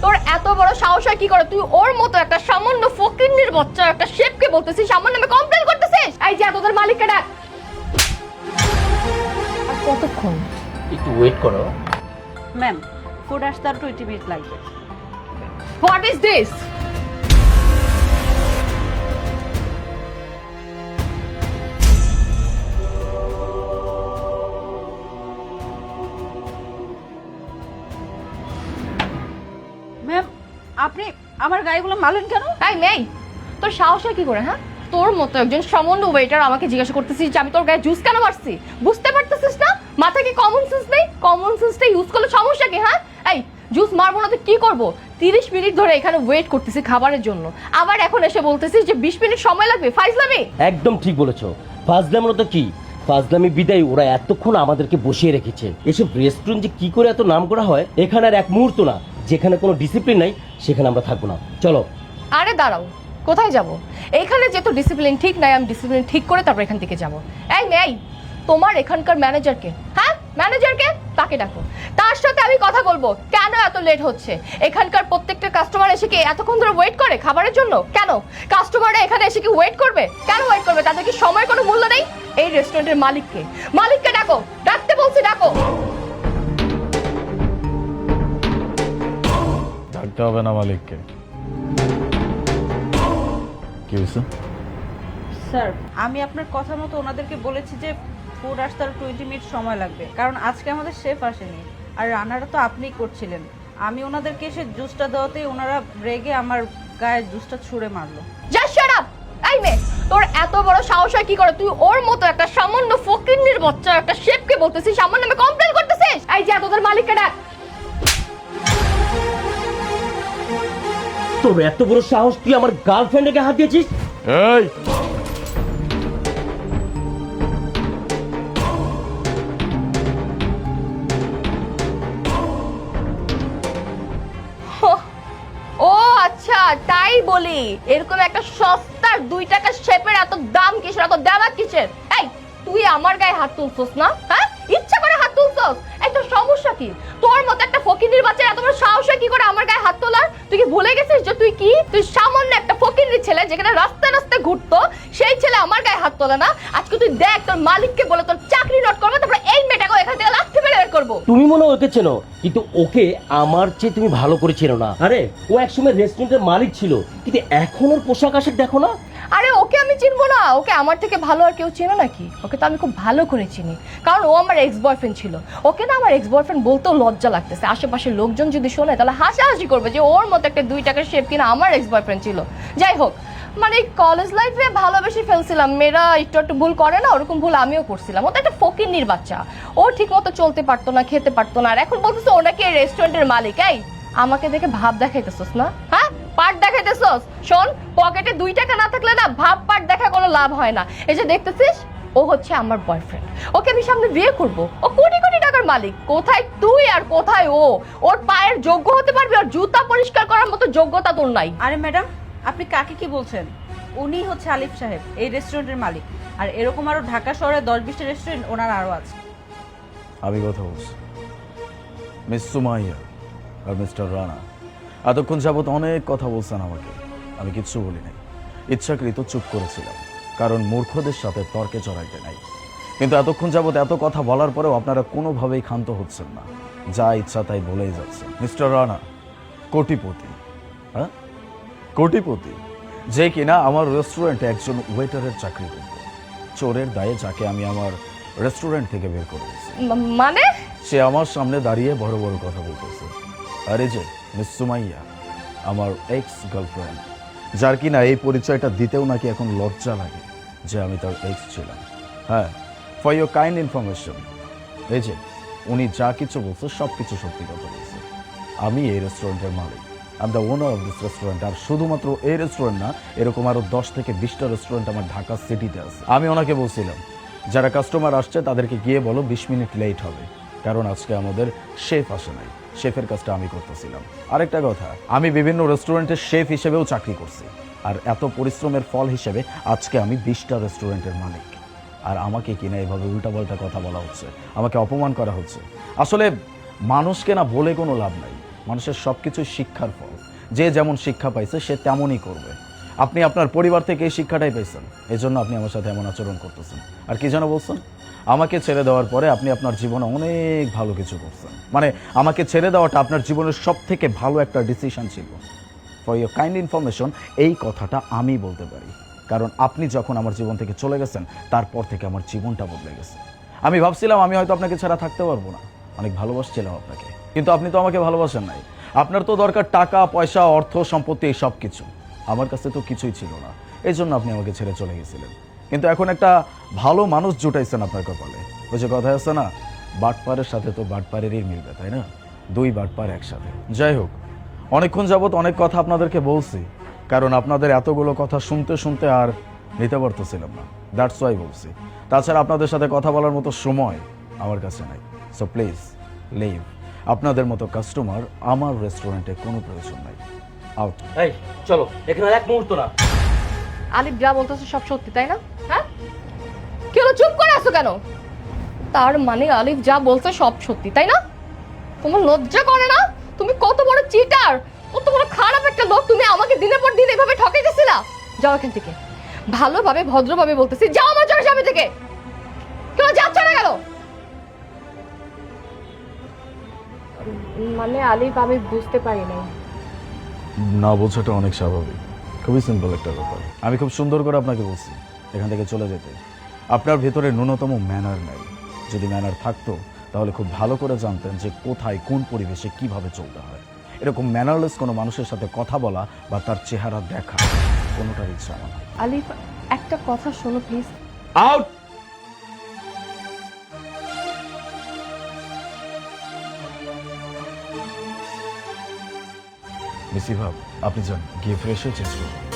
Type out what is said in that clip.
তোর এত বড় সাহস হয় কি করে তুই ওর মতো একটা সামান্য ফকিন্নির বাচ্চা একটা শেফকে বলতেছিস আমার নামে কমপ্লেইন করতেছিস? এই যে তোদের মালিককে ডাক। আর কতক্ষণ? একটু ওয়েট করো। ম্যাম, ফুড আসতে আর 20 মিনিট লাগবে। What is this? ম্যাম, আপনি আমার গাড়িগুলো মারলেন কেন? এই মেই, তোর সাহস হয় কি করে? হ্যাঁ, তোর মতো একজন সামান্য ওয়েটার আমাকে জিজ্ঞাসা করতেছিস যে আমি তোর গায়ে জুস কেন মারছি? বুঝতে পারতেছিস না? মাথায় কি কমন সেন্স নেই? কমন সেন্সটা ইউজ করলে সমস্যা কি? হ্যাঁ, এই জুস মারবো না তো কি করব? 30 মিনিট ধরে এখানে ওয়েট করতেছি খাবারের জন্য, আবার এখন এসে বলতেছিস যে 20 মিনিট সময় লাগবে? ফাইজলামি। একদম ঠিক বলেছো। ফাজলামি তো কি ফাজলামি বিদায় ওরা এতক্ষণ আমাদেরকে বসিয়ে রেখেছে। এসব রেস্টুরেন্ট যে কি করে এত নাম করা হয়, এখানে আর এক মুহূর্ত না যেখানে কোনো ডিসিপ্লিন নাই সেখানে আমরা থাকবো না। চলো। আরে দাঁড়াও, কোথায় যাব? এখানে যেহেতু ডিসিপ্লিন ঠিক নাই, আমি ডিসিপ্লিন ঠিক করে তারপর এখান থেকে যাব। এই মেয়ে, তোমার এখানকার ম্যানেজারকে, হ্যাঁ ম্যানেজারকে, তাকে ডাকো, তার সাথে আমি কথা বলবো কেন এত লেট হচ্ছে। এখানকার প্রত্যেকটা কাস্টমার এসে কি এতক্ষণ ধরে ওয়েট করে খাবারের জন্য? কেন কাস্টমাররা এখানে এসে কি ওয়েট করবে? কেন ওয়েট করবে? তাদের কি সময় কোনো মূল্য নেই? এই রেস্টুরেন্টের মালিককে, মালিককে ডাকো, ডাকতে বলছি ডাকো। ডাকতে হবে না মালিককে। কি হয়েছে? স্যার, আমি আপনার কথা মতো ওনাদেরকে বলেছি যে ফুড আসতে আর 20 মিনিট সময় লাগবে, কারণ আজকে আমাদের শেফ আসেনি আর রান্নাটা তো আপনিই করছিলেন। আমি ওনাদেরকে এসে জুসটা দেওয়াতেই ওনারা রেগে আমার গায়ে জুসটা ছুঁড়ে মারলো। Just shut up. এই মেয়ে, তোর এত বড় সাহস হয় কি করে তুই ওর মতো একটা সামান্য ফকিন্নির বাচ্চা একটা শেফকে বলতেছিস আমার নামে কমপ্লেইন করতেছিস? এই যে তোদের মালিককে ডাক। তোর এত বড় সাহস, তুই আমার গার্লফ্রেন্ডকে হাত দিয়েছিস? এই ও আচ্ছা, তাই বলি এরকম একটা সস্তার 2 টাকা শেপের এত দাম কিসের, এত দামাক কিসের? এই তুই আমার গায়ে হাত তুলছস না? হ্যাঁ, ইচ্ছা করে হাত তুলছস? একটা সমস্যা কি? তোর মতো একটা ফকিন্নির বাচ্চা এত বড় সাহস হয় কি করে আমার গায়ে হাত তোলার? তুই কি ভুলে গেছিস যে তুই কি? তুই সামান্য একটা ফকিন্নির ছেলে, যেখানে রাস্তায় রাস্তায় ঘুরতো সেই ছেলে আমার গায়ে হাত তোলে না? আজকে তুই দেখ তোর মালিককে বলে তোর চাকরি নট করবে, তারপরে এই মেয়েটাকে এখান থেকে লাথি মেরে বের করবো। তুমি মনে হয় ওকে চেনো, কিন্তু ওকে আমার চেয়ে তুমি ভালো করে চেনো না। আরে ও একসময় রেস্টুরেন্টের মালিক ছিল, কিন্তু এখন ওর পোশাক আশাক দেখো না। আরে ওকে আমি চিনবো না? ওকে আমার থেকে ভালো আর কেউ চেনো নাকি? ওকে তো আমি খুব ভালো করে চিনি, কারণ ও আমার এক্স বয়ফ্রেন্ড ছিল। ওকে না আমার এক্স বয়ফ্রেন্ড বলতেও লজ্জা লাগতেছে। আশেপাশের লোকজন যদি শোনে তাহলে হাসাহাসি করবে যে ওর মতো একটা 2 টাকার শেপ কিনা আমার এক্স বয়ফ্রেন্ড ছিল। যাই হোক, মানে কলেজ লাইফে ভালোবেসে ফেলছিলাম, মেয়েরা একটু একটু ভুল করে না, ওরকম ভুল আমিও করছিলাম। ও তো একটা ফকিন্নির বাচ্চা, ও ঠিক মতো চলতে পারতো না, খেতে পারতো না, আর এখন বলতেছে ও নাকি এই রেস্টুরেন্টের মালিক। এই আমাকে দেখে ভাব দেখাইতেছস না? হ্যাঁ, পাট দেখাইতেছস? শোন, পকেটে 2 টাকা না থাকলে না ভাব পাট দেখা কোনো লাভ হয় না। এই যে দেখতেছিস, ও হচ্ছে আমার বয়ফ্রেন্ড, ওকে আমি সামনে বিয়ে করব। ও কোটি কোটি টাকার মালিক। কোথায় তুই আর কোথায় ও? ওর পায়ের যোগ্য হতে পারবি, আর জুতা পরিষ্কার করার মতো যোগ্যতা তোর নাই। আরে ম্যাডাম, আপনি কাকে কি বলছেন? উনি হচ্ছে আলিফ সাহেব, এই রেস্টুরেন্টের মালিক। আর এরকম আরো ঢাকা শহরে 10-20টা রেস্টুরেন্ট ওনার আরো আছে। আমি কথা বলছি মিস সুমাইয়া আর মিস্টার রানা। এতক্ষণ যাবত অনেক কথা বলছেন আমাকে, আমি কিচ্ছু বলি নাই। ইচ্ছাকৃত চুপ করেছিলাম, কারণ মূর্খদের সাথে তর্কে জড়াইতে নাই। কিন্তু এতক্ষণ যাবত এত কথা বলার পরেও আপনারা কোনোভাবেই ক্ষান্ত হচ্ছেন না, যা ইচ্ছা তাই বলেই যাচ্ছেন। মিস্টার রানা কোটিপতি, হ্যাঁ কোটিপতি, যে কিনা আমার রেস্টুরেন্টে একজন ওয়েটারের চাকরি করত। চোরের দায়ে যাকে আমি আমার রেস্টুরেন্ট থেকে বের করে দিয়েছি। মানে? সে আমার সামনে দাঁড়িয়ে বড় বড় কথা বলতেছে। আরে যে মিস সুমাইয়া, আমার এক্স গার্লফ্রেন্ড, যার কিনা এই পরিচয়টা দিতেও নাকি এখন লজ্জা লাগে যে আমি তার এক্স ছিলাম। হ্যাঁ, ফর ইউর কাইন্ড ইনফরমেশন, এই যে উনি যা কিছু বলছে সব কিছু সত্যি কথা বলছে। আমি এই রেস্টুরেন্টের মালিক, I am the owner of this restaurant. আর শুধুমাত্র এই রেস্টুরেন্ট না, এরকম আরও 10 থেকে 20টা রেস্টুরেন্ট আমার ঢাকা সিটিতে আছে। আমি ওনাকে বলছিলাম যারা কাস্টমার আসছে তাদেরকে গিয়ে বলো 20 মিনিট লেট হবে, কারণ আজকে আমাদের শেফ আসে নাই। শেফের কাজটা আমি করতেছিলাম। আরেকটা কথা, আমি বিভিন্ন রেস্টুরেন্টের শেফ হিসেবেও চাকরি করছি, আর এত পরিশ্রমের ফল হিসেবে আজকে আমি 20টা রেস্টুরেন্টের মালিক। আর আমাকে কিনা এভাবে উল্টাপাল্টা কথা বলা হচ্ছে, আমাকে অপমান করা হচ্ছে। আসলে মানুষকে না বলে কোনো লাভ নাই, মানুষের সব কিছুই শিক্ষার ফল। যে যেমন শিক্ষা পাইছে সে তেমনই করবে। আপনি আপনার পরিবার থেকে এই শিক্ষাটাই পেয়েছেন, এই জন্য আপনি আমার সাথে এমন আচরণ করতেছেন। আর কি যেন বলছেন, আমাকে ছেড়ে দেওয়ার পরে আপনি আপনার জীবনে অনেক ভালো কিছু করছেন। মানে আমাকে ছেড়ে দেওয়াটা আপনার জীবনের সব থেকে ভালো একটা ডিসিশন ছিল। ফর ইউর কাইন্ড ইনফরমেশন, এই কথাটা আমি বলতে পারি, কারণ আপনি যখন আমার জীবন থেকে চলে গেছেন তারপর থেকে আমার জীবনটা বদলে গেছে। আমি ভাবছিলাম আমি হয়তো আপনাকে ছাড়া থাকতে পারবো না, অনেক ভালোবাসছিলাম আপনাকে, কিন্তু আপনি তো আমাকে ভালোবাসেন নাই। আপনার তো দরকার টাকা পয়সা, অর্থ সম্পত্তি, এই সব কিছু। আমার কাছে তো কিছুই ছিল না, এই জন্য আপনি আমাকে ছেড়ে চলে গেছিলেন। কিন্তু এখন একটা ভালো মানুষ জুটাইছেন আপনার কপালে। ওই যে কথা আছে না, বাটপারের সাথে তো বাটপারেরই মিলবে, তাই না? দুই বাটপার একসাথে। যাই হোক, অনেকক্ষণ যাবত অনেক কথা আপনাদেরকে বলছি, কারণ আপনাদের এতগুলো কথা শুনতে শুনতে আর নিতে পারতেছিলাম না, দ্যাটস ওয়াই বলছি। তাছাড়া আপনাদের সাথে কথা বলার মতো সময় আমার কাছে নাই। So please leave. আপনাদের মতো কাস্টমার আমার রেস্টুরেন্টে কোনো প্রয়োজন নাই। আউট। এই চলো, এখানে আর এক মুহূর্ত না। আলিফ যা বলতেছে সব সত্যি, তাই না? হ্যাঁ, কি হলো, চুপ করে আছো কেন? তার মানে আলিফ যা বলছে সব সত্যি, তাই না? তোমার লজ্জা করে না? তুমি কত বড় চিটার, কত বড় খারাপ একটা লোক। তুমি আমাকে দিনের পর দিন এভাবে ঠকাইতেছিলা। যাও এখান থেকে, ভালোভাবে ভদ্রভাবে বলতেছি, যাও আমার চোখের সামনে থেকে। কেন যাচ্ছ না কেন? মানে আলিফ, আমি বুঝতে পারি না। না বোঝাটা অনেক স্বাভাবিক, খুবই সিম্পল একটা ব্যাপার। আমি খুব সুন্দর করে আপনাকে বলছি এখান থেকে চলে যেতে। আপনার ভেতরে ন্যূনতম ম্যানার নাই। যদি ম্যানার থাকতো তাহলে খুব ভালো করে জানতেন যে কোথায় কোন পরিবেশে কিভাবে চলতে হয়। এরকম ম্যানারলেস কোনো মানুষের সাথে কথা বলা বা তার চেহারা দেখা কোনোটার ইচ্ছা আমার না। আলিফ, একটা কথা শোনো প্লিজ। আউট। মিসি ভাব, আপনি যান, গিয়ে ফ্রেশ হয়ে চেঞ্জ করুন।